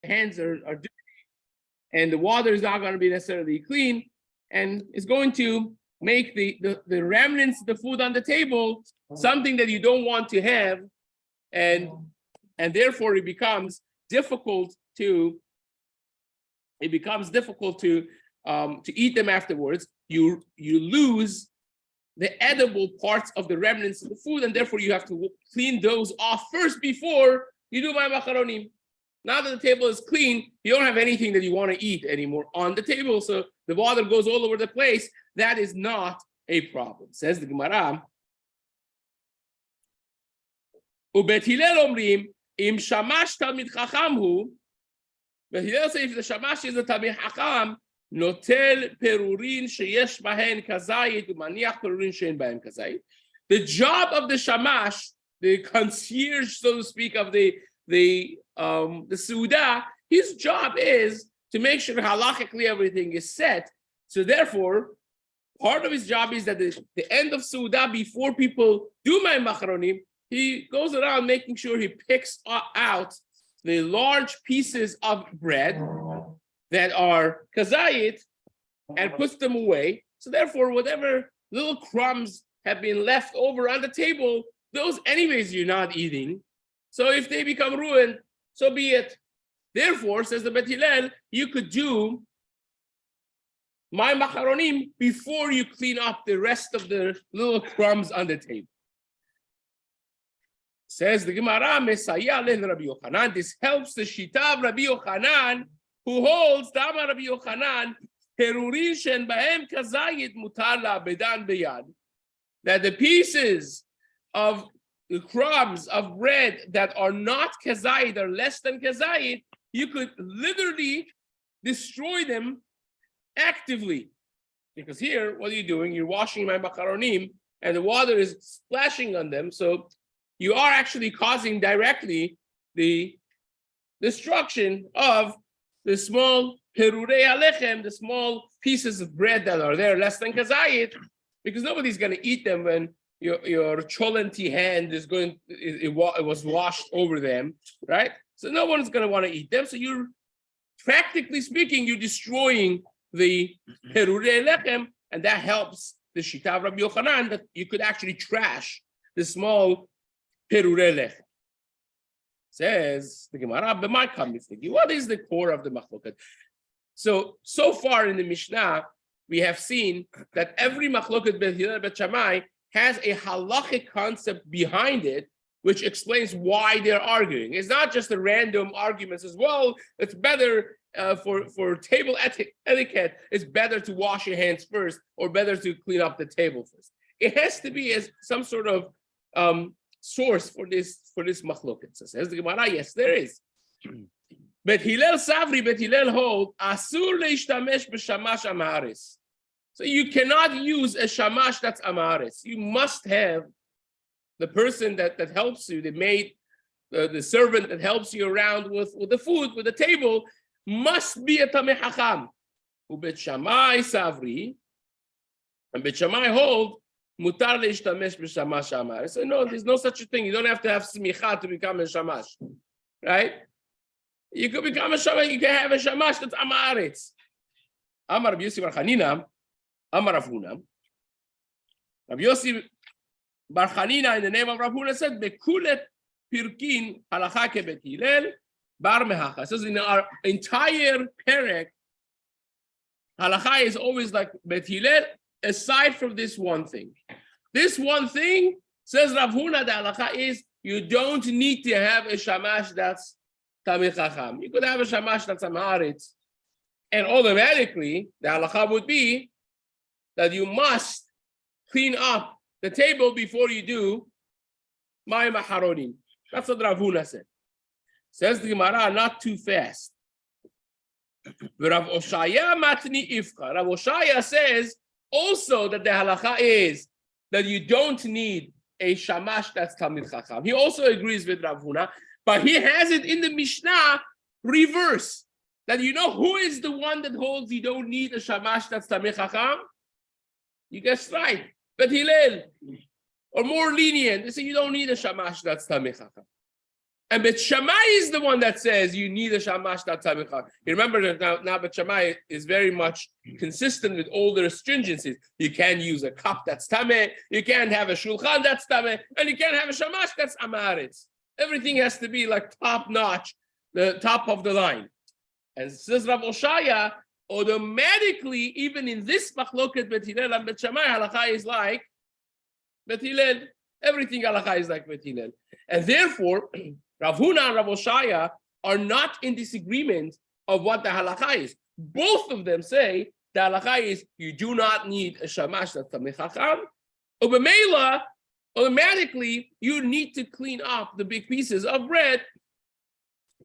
hands are dirty, and the water is not going to be necessarily clean, and it's going to make the remnants of the food on the table something that you don't want to have, and therefore it becomes difficult to eat them afterwards. You lose the edible parts of the remnants of the food, and therefore you have to clean those off first before you do my macharonim. Now that the table is clean, you don't have anything that you want to eat anymore on the table, so the water goes all over the place. That is not a problem. Says the Gemara. Ubet Hillel omrim im shamash talmid chacham hu. Bet Hillel says if the shamash is a talmid chacham, notel perurin sheyesh bahen kazayit umaniach perurin shein bahen kazayit. The job of the shamash, the concierge, so to speak, of the Suda, his job is to make sure halachically everything is set. So therefore, part of his job is that the end of Suda, before people do my macharonim, he goes around making sure he picks out the large pieces of bread that are kazayit and puts them away. So therefore, whatever little crumbs have been left over on the table, those anyways you're not eating. So if they become ruined, so be it. Therefore, says the Bet Hillel, you could do my macharonim before you clean up the rest of the little crumbs on the table. Says the Gemara, Mesaya len Rabbi Yochanan. This helps the Shita of Rabbi Yochanan, who holds Dama Rabbi Yochanan, Perurin shen bahem kazayit mutar la'abedan beyad. That the pieces of the crumbs of bread that are not kazayit, are less than kazayit, you could literally destroy them actively. Because here, what are you doing? You're washing my macharonim, and the water is splashing on them. So you are actually causing directly the destruction of the small perurei alechem, the small pieces of bread that are there, less than kazayit, because nobody's going to eat them when your cholenti hand is going, it was washed over them, right? So no one's going to want to eat them. So you're, practically speaking, you're destroying the perurei lechem, and that helps the Shita of Rabbi Yochanan that you could actually trash the small perurei lechem. Says the Gemara, what is the core of the machloket? So far in the Mishnah, we have seen that every machloket Bet Hillel Bet Shammai has a halachic concept behind it, which explains why they're arguing. It's not just a random arguments as well. It's better for table etiquette. It's better to wash your hands first, or better to clean up the table first. It has to be as some sort of source for this machloket. So says the Gemara, yes, there is. Bet Hillel Savri, Bet Hillel hold asur leishtamesh b'shamash amaris. So you cannot use a shamash that's amaris. You must have the person that helps you, the maid, the servant that helps you around with the food, with the table, must be a tameh hacham. Ubet Shammai Savri, and Bet Shammai hold mutar leishtamesh b'shamash amaris. So no, there's no such a thing. You don't have to have smicha to become a shamash, right? You could become a shamash. You can have a shamash that's amaretz. Amar Rabbi Yossi Bar Chanina, Amar Rav Huna. Rabbi Yossi Bar Chanina, in the name of Rav Huna, said, "Bekulet pirkin halacha kebet Hillel bar mehacha." So in our entire perek, halacha is always like Bet Hillel, aside from this one thing. This one thing, says Rav Huna, the halacha is you don't need to have a shamash that's tamei chacham. You could have a shamash that's amaretz, and automatically the halacha would be that you must clean up the table before you do my macharonim. That's what Rav Huna said. Says the Gemara, not too fast. Rav Oshaya matni ifcha. Rav Oshaya says also that the halacha is that you don't need a shamash that's tamid chacham. He also agrees with Rav Huna, but he has it in the Mishnah reverse. That you know who is the one that holds you don't need a shamash that's tamid chacham? You guess right. But Hillel, or more lenient, they say you don't need a shamash that's tamei chacham. And Bet Shammai is the one that says you need a shamash that tamicha. You remember that now Bet Shammai is very much consistent with all the stringencies. You can't use a cup that's tameh, you can't have a shulchan that's tameh, and you can't have a shamash that's amaretz. Everything has to be like top notch, the top of the line. And says Rav Oshaya, automatically, even in this machloket Bet Hillel and Bet Shammai, halacha is like Bet Hillel. Everything halacha is like Bet Hillel. And therefore, Rav Huna and Rav Oshaya are not in disagreement of what the halacha is. Both of them say the halacha is you do not need a shamash that's tamei chacham. Ubemela, automatically you need to clean up the big pieces of bread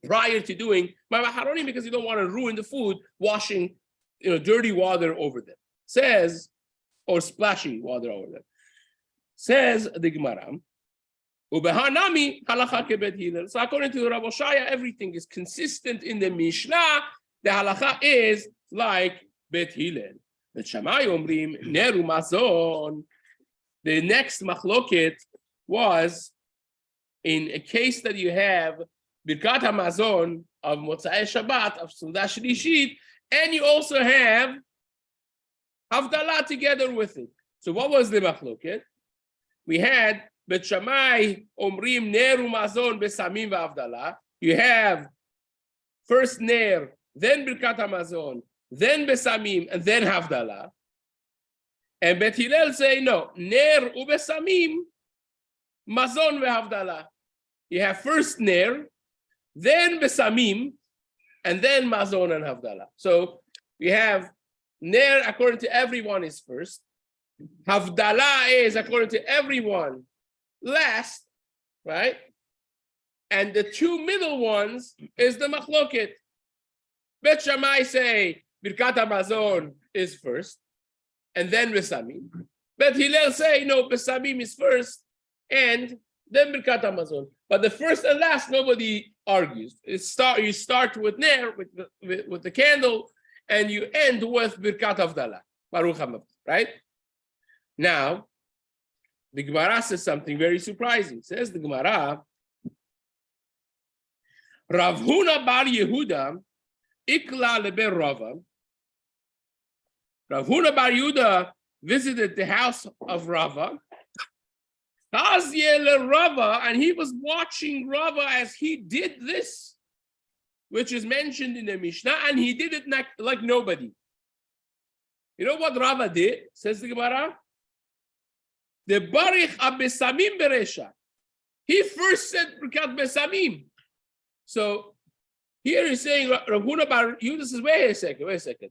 prior to doing ma'acharonim because you don't want to ruin the food washing, dirty water over them. Says, or splashing water over them. Says the Gemara. Ubehanami halacha kebet Hillel. So according to Rav Oshaya, everything is consistent in the Mishnah. The halacha is like Bet Hillel. Bet Shammai omrim neru mazon. The next machloket was in a case that you have Birkat HaMazon of Motzai Shabbat of Suda Shlishit, and you also have Havdalah together with it. So what was the machloket? We had Bet Shammai omrim neru mazon besamim v'avdalah. You have first ner, then Birkat HaMazon, then besamim, and then havdalah. And Bet Hillel say no, ner ubesamim, mazon ve'havdalah. You have first ner, then besamim, and then mazon and havdalah. So we have ner according to everyone is first. Havdalah is according to everyone last, right? And the two middle ones is the machloket. Bet Shammai say Birkat HaMazon is first, and then Besamim. Bet Hillel say no, Besamim is first, and then Birkat HaMazon. But the first and last, nobody argues. You start with Ner, with the candle, and you end with Birkat Havdalah. Baruch HaMavd, right? Now, the Gemara says something very surprising. Says the Gemara, Rav Huna bar Yehuda, ikla leber Rava. Rav Huna bar Yehuda visited the house of Rava. Rava, and he was watching Rava as he did this, which is mentioned in the Mishnah, and he did it like nobody. You know what Rava did? Says the Gemara. The Barich Abesamim Beresha. He first said Birkat Besamim. So here he's saying Rav Huna bar Yehuda says, wait a second.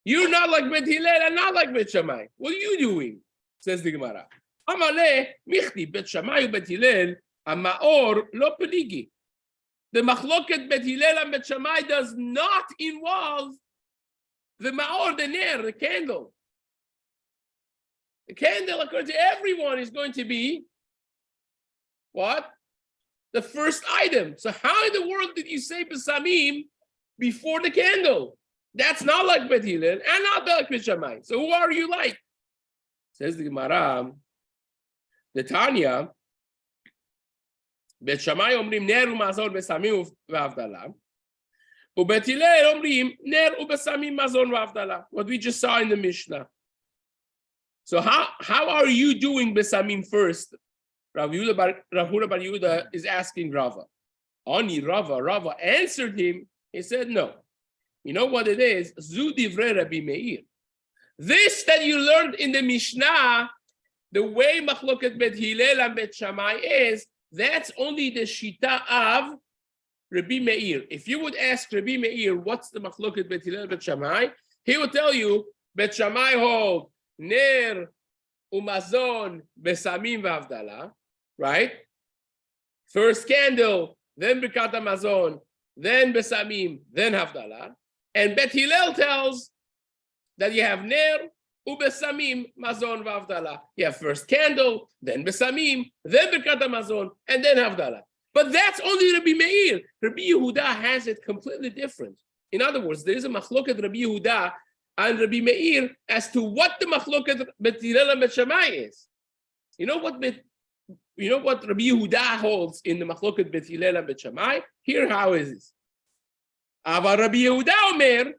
You're not like Bet Hillel and not like Bet Shammai. What are you doing? Says the Gemara. Amale Michti Bet Shammai Bet Hillel Amaor Lo Peligi. The Machloket Bet Hillel and Bet Shammai does not involve the Maor, the Ner, the candle. The candle, according to everyone, is going to be what? The first item. So how in the world did you say Besamim before the candle? That's not like Bet Hillel and not like Bet Shammai. So who are you like? Says the Gemara, the Tanya, Bet Shammai omrim ner u'mazon besamim v'avdalah, u'bet Hillel omrim ner u'besamim mazon v'avdalah. What we just saw in the Mishnah. So how are you doing besamim first? Rav Huna bar Yehuda is asking Rava. Ani Rava answered him. He said no. You know what it is? Zu divrei Rabbi Meir. This that you learned in the Mishnah, the way Machloket Bet Hillel and Bet Shammai is, that's only the Shita of Rabbi Meir. If you would ask Rabbi Meir, what's the Machloket Bet Hillel and Bet Shammai? He would tell you, Bet Shammai hold Ner Umazon Besamim V'Avdalah, right? First candle, then Birkat HaMazon, then Besamim, then Havdalah. And Bet Hillel tells that you have Ner Ubesamim Mazon V'Avdalah. You have first candle, then Besamim, then Birkat HaMazon, and then Havdalah. But that's only Rabbi Meir. Rabbi Yehuda has it completely different. In other words, there is a machloket Rabbi Yehuda and Rabbi Meir as to what the machloket Bet Hillel and Bet Shammai is. You know what you know what Rabbi Yehuda holds in the Machloket Bet Hillel and Bet Shammai? Here, how is this? Ava Rabbi Yehuda Omer,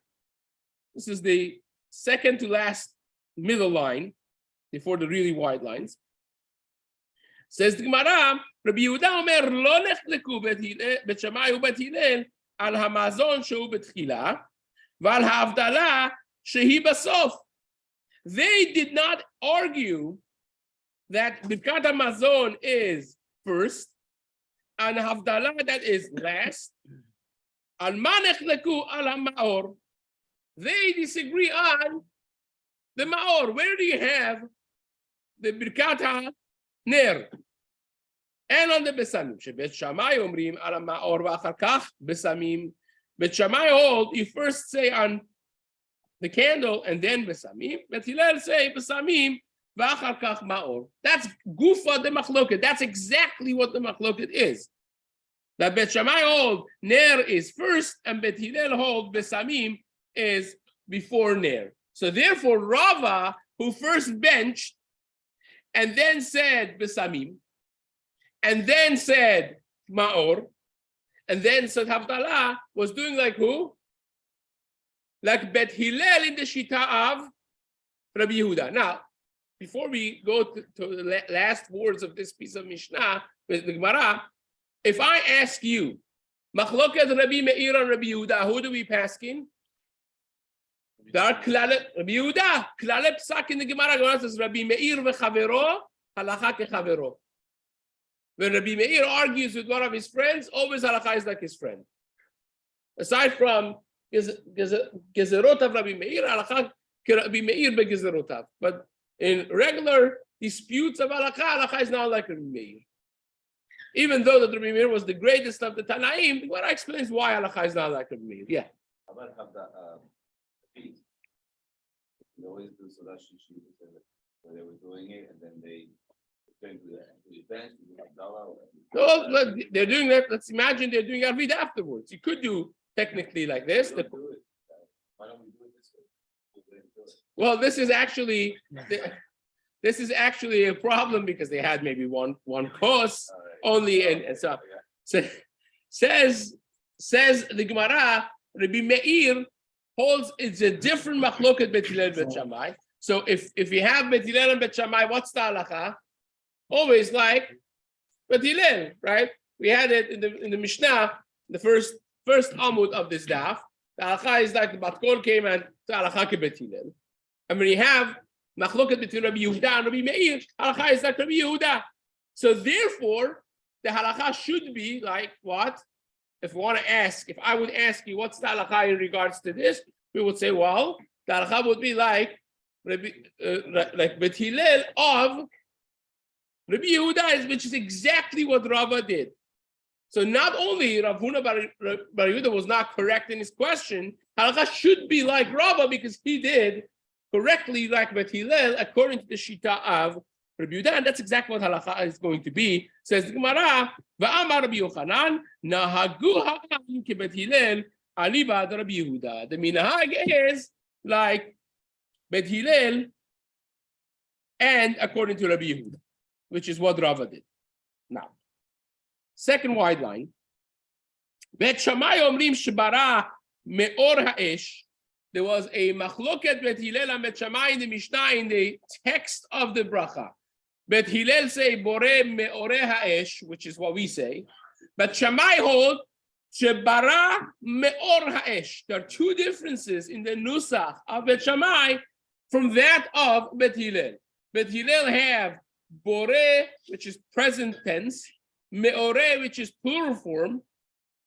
this is the second to last middle line, before the really wide lines. Says the Gemara, Rabbi Yehuda Omer, Lo nechleku Bet Shammai uBet Hillel al hamazon shehu betchila, v'al ha'avdala shehi basof. They did not argue that Birkat HaMazon is first and Havdalah that is last. Al manechleku al ha'maor. They disagree on the maor. Where do you have the Birkat HaNer? And on the Besamim. Shebet Shammai omrim al ha'maor v'achar kach Besamim. Bet Shammai hold, you first say on the candle and then Besamim. Bet Hillel say Besamim v'achar kach maor. That's gufa the machloket. That's exactly what the machloket is. That Bet Shammai hold Ner is first and Bet Hillel hold Besamim is before Ner. So therefore Rava, who first benched and then said Besamim and then said Maor and then said Havdalah, was doing like who? Like Bet Hillel in the Shita of Rabbi Yehuda. Now, before we go to the last words of this piece of Mishnah with the Gemara, if I ask you, Machloket Rabbi Meir and Rabbi Yehuda, who do we pass in? There are Rabbi Yehuda, Klale Psak in the Gemara says Rabbi Meir v'chavero, halacha kechavero. When Rabbi Meir argues with one of his friends, always halacha is like his friend. Aside from Gezerot of Rabbi Meir, halacha Rabbi Meir begezerotav. But in regular disputes of halacha is not like Rabbi Meir. Even though that Rabbi Meir was the greatest of the Tanaim, what explains why halacha is not like Rabbi Meir. Yeah. How about have the feet? They always do Salah Shishi when they were doing it, and then they turn to the event, No, they're doing that. Let's imagine they're doing Arvid afterwards. You could do technically like this. Why don't we do it this way? Well, this is actually a problem because they had maybe one course only, and so says the Gemara, Rabbi Meir holds it's a different machloket Bet Hillel Bet Shammai. So if you have Bet Hillel and Bet Shammai, what's the halacha? Always like Bet Hillel, right? We had it in the Mishnah, the first Amud of this daf. The halacha is like the Bat Kol came and the halacha ke Bet Hillel. And when you have machloket between Rabbi Yehuda and Rabbi Meir, halacha is like Rabbi Yehuda. So therefore, the halacha should be like what? If I would ask you what's the halacha in regards to this, we would say, well, the halacha would be like like Bet Hillel of Rabbi Yehuda, which is exactly what Rava did. So not only Rav Huna Bar Yehuda was not correct in his question, halacha should be like Rava because he did correctly like Bet Hillel according to the Shita of Rabbi Yehuda, and that's exactly what halacha is going to be. Says the Gemara, "Va'amar Rabbi Yochanan, nahagu ha'am ki Bet Hillel ali ba'ad Rabbi Yehuda." The minhag is like Bet Hillel and according to Rabbi Yehuda, which is what Rava did. Now, second wide line, Bet Shammai omrim shebara me'or ha'esh. There was a machloket Bet Hillel and Bet Shammai in the Mishnah in the text of the bracha. Bet Hillel say bore me'ore ha'esh, which is what we say. But Shammai hold shebara me'or ha'esh. There are two differences in the nusach of Bet Shammai from that of Bet Hillel. Bet Hillel have bore, which is present tense, me'ore, which is plural form,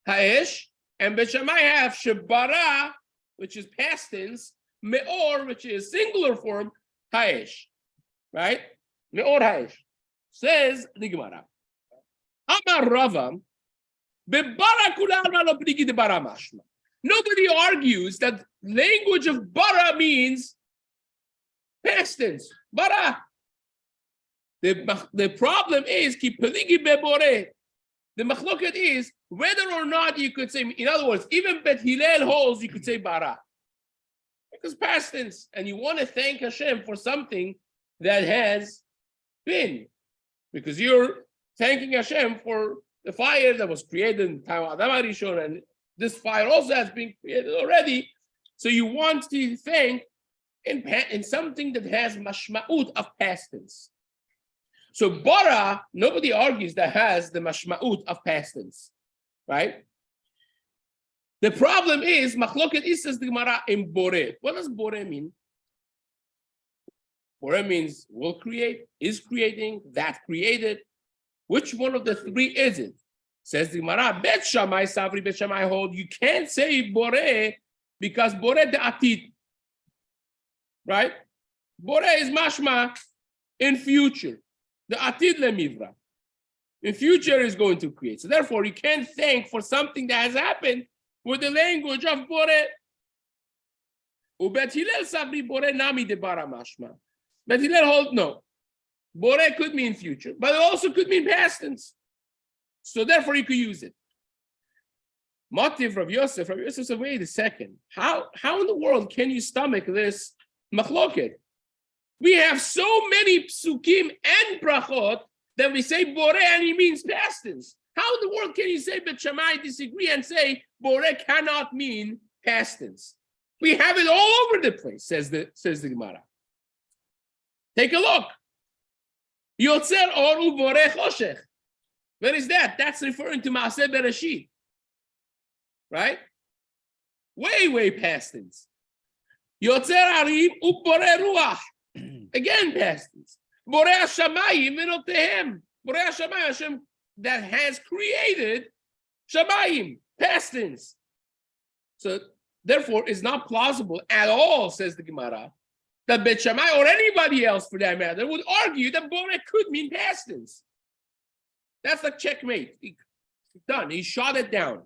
ha'esh, and Bet Shammai have shebara, which is past tense, me'or, which is singular form, ha'esh, right? Me'or ha'esh. Says the Gemara, Amar Rava, be'bara kula alma lo b'nigi debara mashma. Nobody argues that language of bara means past tense, bara. The problem is ki peligi be'bore. The machloket is whether or not you could say, in other words, even Bet Hillel holds you could say bara. Because past tense, and you want to thank Hashem for something that has been. Because you're thanking Hashem for the fire that was created in time of Adam HaRishon, and this fire also has been created already. So you want to thank in something that has mashma'ut of past tense. So bara, nobody argues that has the mashma'ut of past tense, right? The problem is machloket is, says the Gemara, in bore. What does bore mean? Bore means will create, is creating, that created. Which one of the three is it? Says the Gemara, Bet Shammai, Savri Bet Shammai hold, you can't say bore because bore the atid, right? Bore is mashma in future. The atid lemivra. In future is going to create. So therefore, you can't thank for something that has happened with the language of bore. Ubet Hillel Sabri bore nami de bara mashma. Bet Hillel hold no. Bore could mean future, but it also could mean past tense. So therefore, you could use it. Motiv Rav Yosef said, wait a second. How in the world can you stomach this machloket? We have so many psukim and brachot that we say bore and he means past tense. How in the world can you say Bet Shammai disagree and say bore cannot mean past tense? We have it all over the place, says the Gemara. Take a look. Yotzer or ubore choshech. Where is that? That's referring to Maaseh Bereshit, right? Way past tense. Yotzer arim ubore ruach. Again, past tense. Borei Hashamayim v'notehem. Borei Hashamayim, Hashem that has created Shamayim, past tense. So therefore, it's not plausible at all, says the Gemara, that Bet Shammai or anybody else for that matter would argue that Borei could mean past tense. That's like checkmate. Done. He shot it down.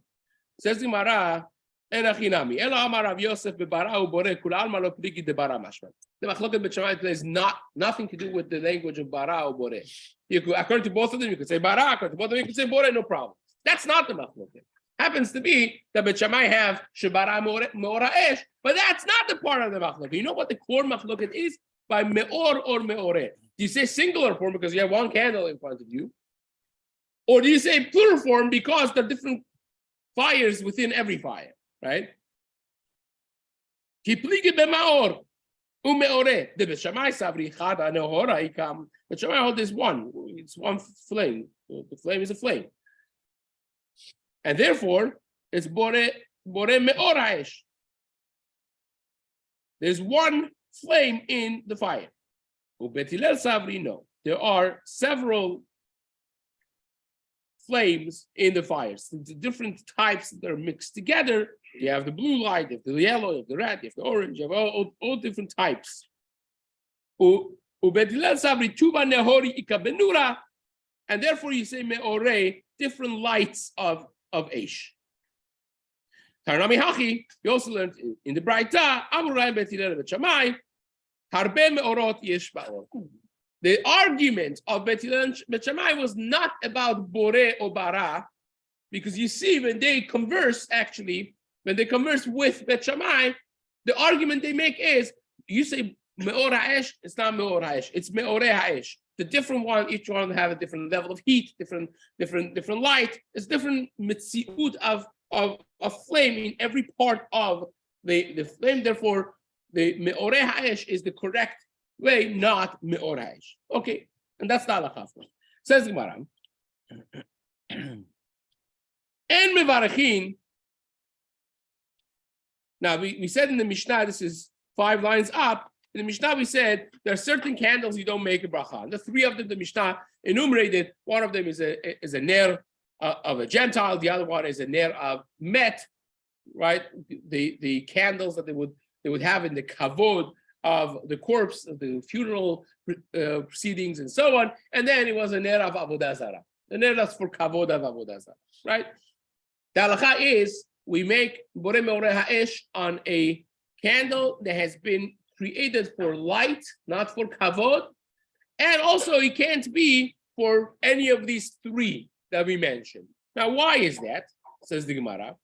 Says the Gemara, Enachinami. Elo Amar Rav Yosef bebara ubore kul alma lo pligi de bara mashma. The machloket Bet Shammai has nothing to do with the language of bara or bore. You could, according to both of them, you could say bara. According to both of them, you could say bore. No problem. That's not the machloket. Happens to be that Bet Shammai have shebara meora esh, but that's not the part of the machloket. You know what the core machloket is? By meor or meore. Do you say singular form because you have one candle in front of you? Or do you say plural form because there are different fires within every fire, right? Kipligi b'maor umeore. The Bet Shammai savri chada nehora ikam. Bet Shammai hold this one. It's one flame. The flame is a flame, and therefore it's bore meora esh. There's one flame in the fire. Ubet Hillel savri no. There are several flames in the fires. The different types that are mixed together. You have the blue light, you have the yellow, you have the red, you have the orange, you have all different types. And therefore you say me'ore, different lights of Eish. Tarnami Hachi, you also learned in the Braita, Amurayim Bet Hillel Bet Shammai, Harbe me'orot yesh ba'or. The argument of Bet Hillel Bet Shammai was not about bore or bara, because you see when they converse, actually, when they converse with Bet Shammai, the argument they make is, you say me'or ha'esh, it's not me'or ha'esh, it's me'ore ha'esh. The different one, each one have a different level of heat, different light. It's different mitziut of flame in every part of the flame. Therefore, the me'ore ha'esh is the correct way, not me'or ha'esh. Okay, and that's the halakha. Says the Gemara. En mevarachin. Now we said in the Mishnah, this is 5 lines up. In the Mishnah, we said there are certain candles you don't make a bracha. And the 3 of them, the Mishnah enumerated. One of them is a ner of a Gentile. The other one is a ner of met, right? The candles that they would have in the kavod of the corpse, of the funeral proceedings, and so on. And then it was a ner of avodah zarah. The ner that's for kavod of avodah zarah, right? The halakha is we make bore me'ore ha'esh on a candle that has been created for light, not for kavod, and also it can't be for any of these 3 that we mentioned. Now, why is that? Says the Gemara.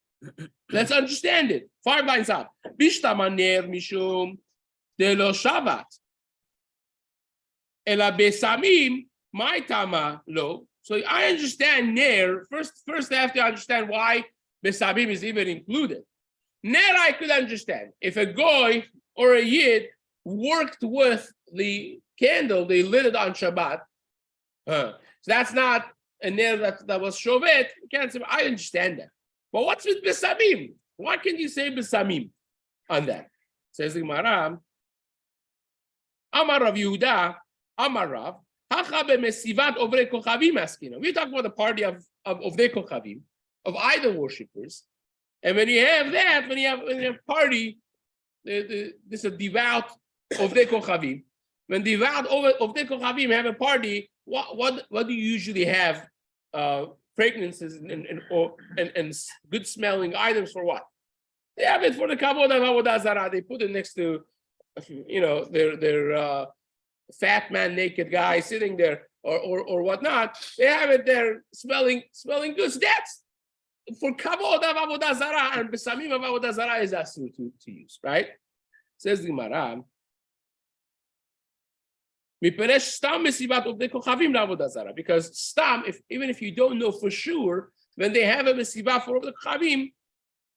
Let's understand it. 5 lines up. Bishtamaner mishum de lo Shabbat. Ela besamim my tama lo. So I understand Ner. First I have to understand why Besamim is even included. Ner I could understand. If a goy or a yid worked with the candle, they lit it on Shabbat. So that's not a Ner that was Shovet. You can't say, I understand that. But what's with Besamim? Why can't you say Besamim on that? Says the Gemara, Amar Rav Yehuda, Amar Rav, we're talking about the party of Ovdei Kochavim, of idol worshippers. And when you have that, when you have party, this is a devout Ovdei Kochavim. When devout Ovdei Kochavim have a party, what do you usually have? Fragrances and good smelling items for what? They have it for the kavod of avodah zarah. They put it next to, their fat man, naked guy sitting there, or whatnot. They have it there smelling good. So that's for kavod of avodah zarah, and besamim of avodah zarah is asur to use, right? Says the Gemara. Because stam, even if you don't know for sure, when they have a mesiva for the kochavim,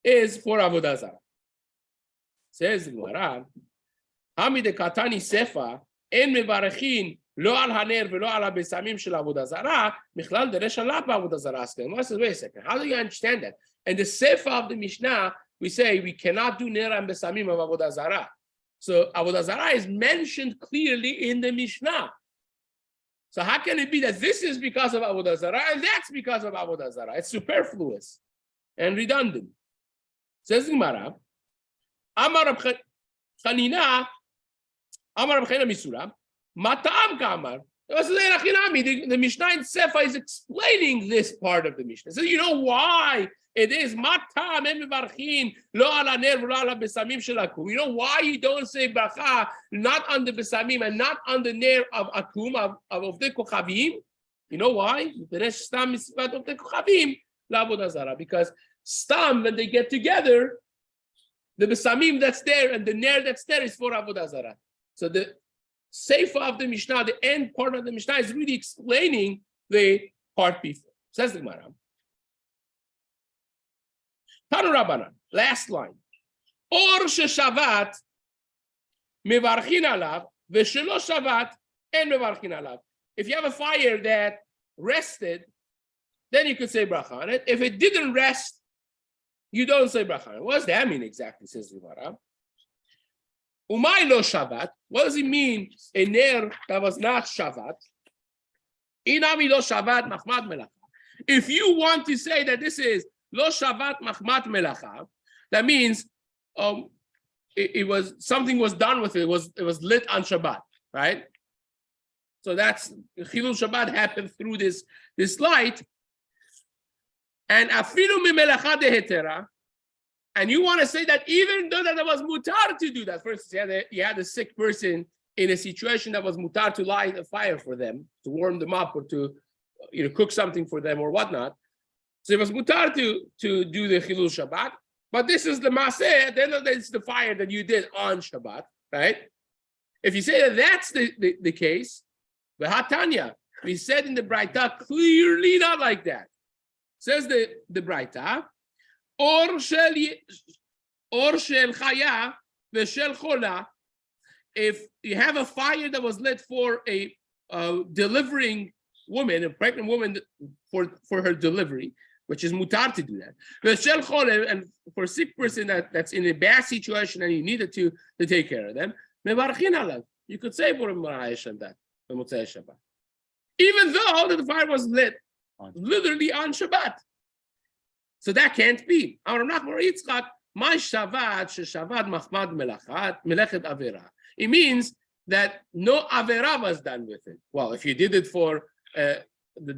is for avodah zarah. Says the Gemara, Hamid katani sefa en mevarachin lo al haner velo al besamim shel avodah zarah michlal deresh alat avodah zarah. Gemara says, wait a second, how do you understand that? And the sefa of the Mishnah, we say we cannot do ner and besamim of avodah zarah. So avodah zarah is mentioned clearly in the Mishnah. So how can it be that this is because of avodah zarah and that's because of avodah zarah? It's superfluous and redundant. Says the Gemara, Amar Rab Chanina, Amar Rab Chanina Misura, Matam Kamar. The Mishnah in Sefa is explaining this part of the Mishnah. So you know why it is Matam Emivarchin Lo Ala Ner Lo Ala Besamim Shel Akum. You know why you don't say bracha not on the Besamim and not on the Ner of Akum of the Kochavim? You know why? Stam Misvat of the Kochavim La Avodah Zarah. Because Stam, when they get together, the Besamim that's there and the Ner that's there is for Avodah Zarah. So the Seifa of the Mishnah, the end part of the Mishnah, is really explaining the part before. Says the Gemara. Tanu Rabbanan, last line. Or sheshavat mevarchin alav v'shelo shavat en mevarchin alav. If you have a fire that rested, then you could say bracha on it. If it didn't rest, you don't say bracha on it. What does that mean exactly, says the Gemara? Umay lo shavat. What does it mean? A ner that was not shavat. Inami lo shavat machmat melacha. If you want to say that this is lo shavat machmat melacha, that means it was something was done with it. It was lit on Shabbat, right? So that's Chilul Shabbat happened through this light. And afilu mimelacha dehetera. And you want to say that even though that it was mutar to do that, for instance, you had a sick person in a situation that was mutar to light a fire for them, to warm them up or to cook something for them or whatnot. So it was mutar to do the Chilul Shabbat. But this is the Maaseh, then it's the fire that you did on Shabbat, right? If you say that that's the case, the Hatanya, we said in the Braita, clearly not like that. Says the Braita, Or shel chaya v'shel chola. If you have a fire that was lit for a delivering woman, a pregnant woman for her delivery, which is mutar to do that. V'shel chola, and for a sick person that's in a bad situation and you needed to take care of them, mevarchin alav. You could say for that, even though the fire was lit literally on Shabbat. So that can't be. It means that no avera was done with it. Well, if you did it for the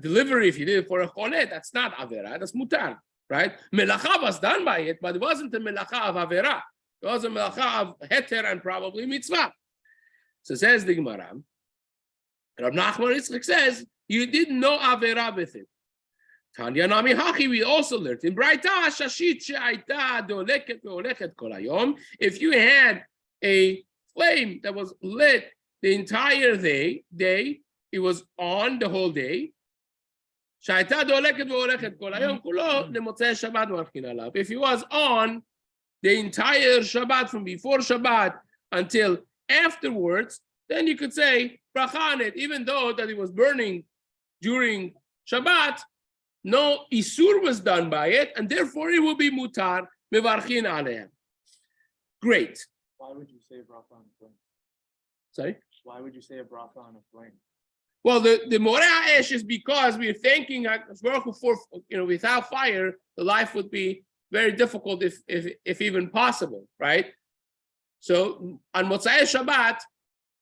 delivery, if you did it for a cholet, that's not avera, that's mutar, right? Melacha was done by it, but it wasn't a melacha of avera. It was a melacha of heter and probably mitzvah. So says the Gemara, Rav Nachman Yitzchak says, you didn't know avera with it. Tanya Nami Hachi, we also learned in Braita Shashit She'aita Doleket Ve'oleket Kol Hayom. If you had a flame that was lit the entire day, it was on the whole day. If he was on the entire Shabbat from before Shabbat until afterwards, then you could say bracha on it, even though that it was burning during Shabbat, no isur was done by it, and therefore it will be mutar mevarchin alehem. Great. Why would you say bracha on a flame? Sorry? Why would you say a bracha on a flame? Well, the Moreh Ha'esh is because we're thanking HaKadosh Baruch Hu for, without fire, the life would be very difficult if even possible, right? So on Motzei Shabbat,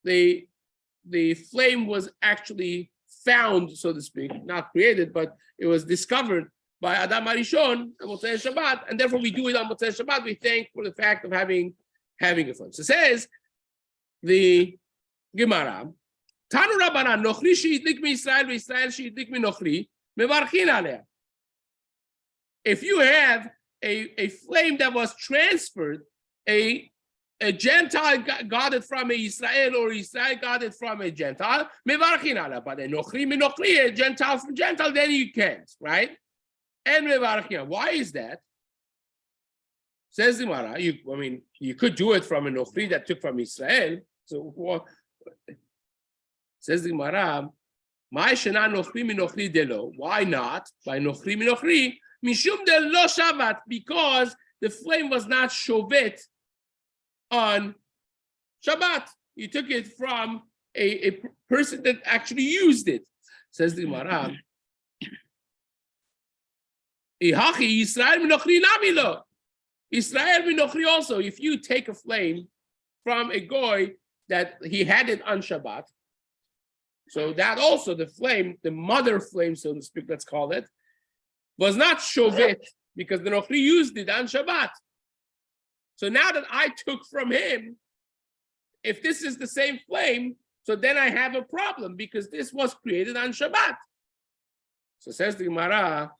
the flame was actually found, so to speak, not created, but it was discovered by Adam Harishon on Motzei Shabbat, and therefore we do it on Motzei Shabbat. We thank for the fact of having a flame. So it says the Gemara, Tanu Rabbanan, Nochri she'idlik mi-Yisrael, v'Yisrael she'idlik mi-Nochri, mevarchin aleh. If you have a flame that was transferred, a Gentile got it from a Yisrael, or Israel got it from a Gentile, mevarchin aleh. But a Nochri mi-Nochri, a Gentile from Gentile, then you can't, right? And mevarchin. Why is that? Says the Gemara, you could do it from a Nochri that took from Israel. So what? Says the Gemara, why not? By Nochri Minochri, Mishum de lo Shabbat, because the flame was not shovet on Shabbat. You took it from a person that actually used it. Says the Gemara, Israel Minochri namilo. Israel Minochri also, if you take a flame from a goy that he had it on Shabbat, so that also the flame, the mother flame, so to speak, let's call it, was not shovet because the Nochri used it on Shabbat. So now that I took from him, if this is the same flame, so then I have a problem because this was created on Shabbat. So says the Gemara,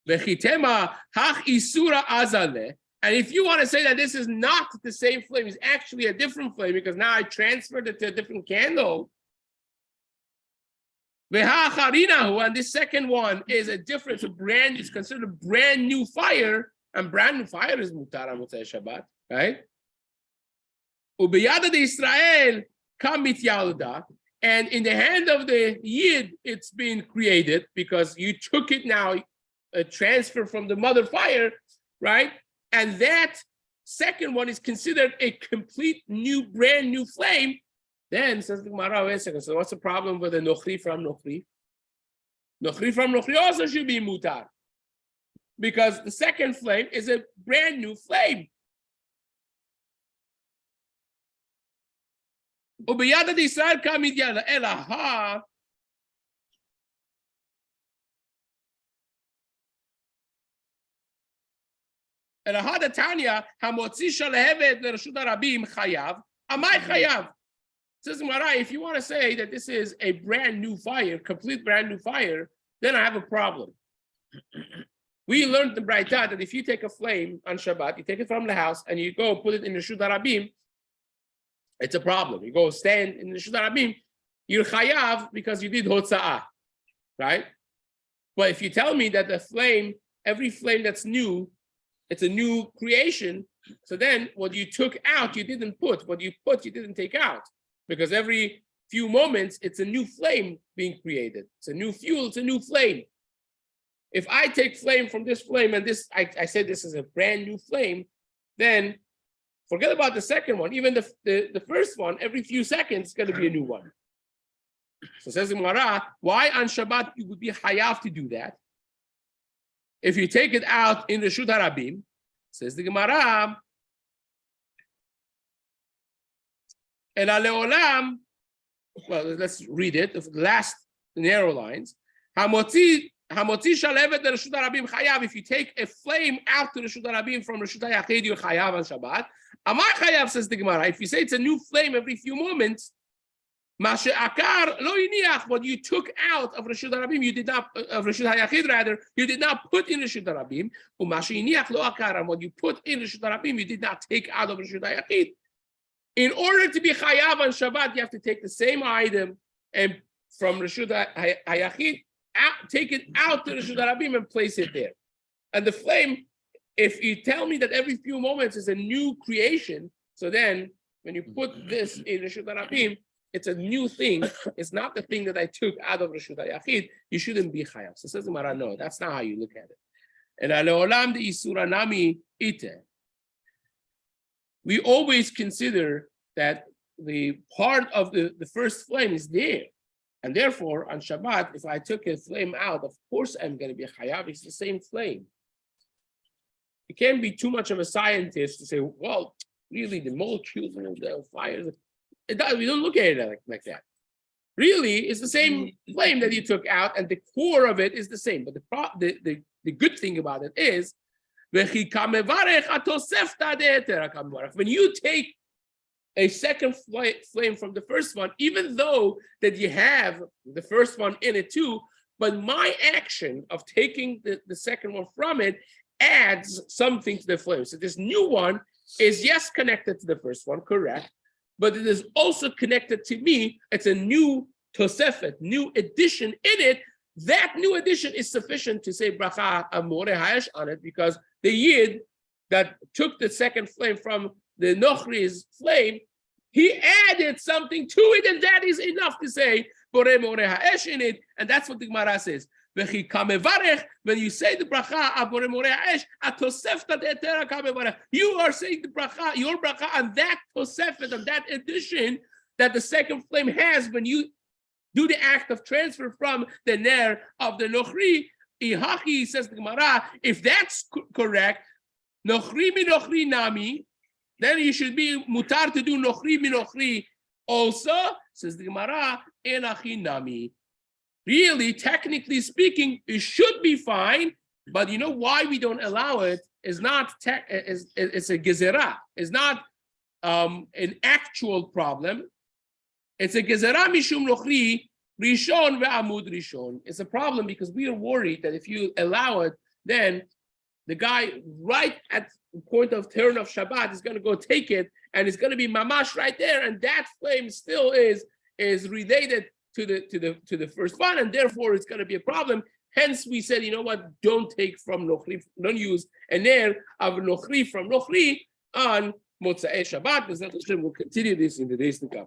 V'chitema hach isura azaleh. And if you want to say that this is not the same flame, it's actually a different flame because now I transferred it to a different candle. And this second one is a different, it's considered a brand new fire, and brand new fire is mutar on Motzei Shabbat, right? Ubeyada de Israel kamit yalda, and in the hand of the Yid, it's been created because you took it now, a transfer from the mother fire, right? And that second one is considered a complete new, brand new flame. Then says the Gemara, wait a second. So what's the problem with the Nochri from Nochri? Nochri from Nochri also should be mutar, because the second flame is a brand new flame. Ubiyada de Israel kamid yala elaha. Elahad Tanya hamotzi shalehevet lerashut harabim chayav. Amai chayav. Says Gemara, if you want to say that this is a brand new fire, complete brand new fire, then I have a problem. We learned the Berachot that if you take a flame on Shabbat, you take it from the house and you go put it in the Reshut Harabim, it's a problem. You go stand in the Reshut Harabim, you're chayav because you did hotza'ah, right? But if you tell me that the flame, every flame that's new, it's a new creation, so then what you took out, you didn't put. What you put, you didn't take out. Because every few moments, it's a new flame being created. It's a new fuel, it's a new flame. If I take flame from this flame and this, I said this is a brand new flame, then forget about the second one. Even the first one, every few seconds, it's going to be a new one. So says the Gemara, why on Shabbat you would be hayav to do that? If you take it out in the Reshut Harabim, says the Gemara, Ela leolam, well, let's read it, the last narrow lines. Hamotzi shalevet the Reshut Harabim chayav. If you take a flame out to the Reshut Harabim from Reshut HaYachid, you're chayav on Shabbat. Amar chayav, says the Gemara. If you say it's a new flame every few moments, Mashe akar lo yiniach, what you took out of Reshut Harabim, you did not, of Reshut HaYachid rather, you did not put in Reshut Harabim. Umashe yiniach lo akar, and what you put in Reshut Harabim, you did not take out of Reshut HaYachid. In order to be chayav on Shabbat, you have to take the same item and from Reshut Hayachid, take it out to Reshut Harabim and place it there. And the flame, if you tell me that every few moments is a new creation, so then when you put this in Reshut Harabim, it's a new thing. It's not the thing that I took out of Reshut Hayachid. You shouldn't be chayav. So says the Gemara, no, that's not how you look at it. And aleolam de isura nami ite. We always consider that the part of the first flame is there. And therefore, on Shabbat, if I took a flame out, of course I'm going to be chayav. It's the same flame. You can't be too much of a scientist to say, well, really, the molecules and the fires, we don't look at it like that. Really, it's the same flame that you took out, and the core of it is the same. But the good thing about it is, when you take a second flame from the first one, even though that you have the first one in it too, but my action of taking the second one from it adds something to the flame. So this new one is, yes, connected to the first one, correct, but it is also connected to me. It's a new tosefet, new addition in it. That new addition is sufficient to say bracha amore hayesh on it, because the yid that took the second flame from the nochri's flame, he added something to it, and that is enough to say bore more hayesh in it. And that's what the Gemara says. When you say the bracha abore more hayesh, atosefta de'etera kamevarech, you are saying the bracha, your bracha, on that tosefet, on that addition that the second flame has when you do the act of transfer from the ner of the nochri. Ihachi, says the Gemara, if that's correct, nochri mi nochri nami, then you should be mutar to do nochri mi nochri also, says the Gemara, enachi nami. Really, technically speaking, it should be fine, but you know why we don't allow it is not, it's a gezerah, it's not an actual problem. It's a gezerah mishum nochri, rishon ve'amud rishon. It's a problem because we are worried that if you allow it, then the guy right at the point of turn of Shabbat is going to go take it, and it's going to be mamash right there, and that flame still is related to the first one, and therefore it's going to be a problem. Hence, we said, you know what? Don't take from nochri, don't use an air of nochri from nochri on Motzei Shabbat. We'll continue this in the days to come.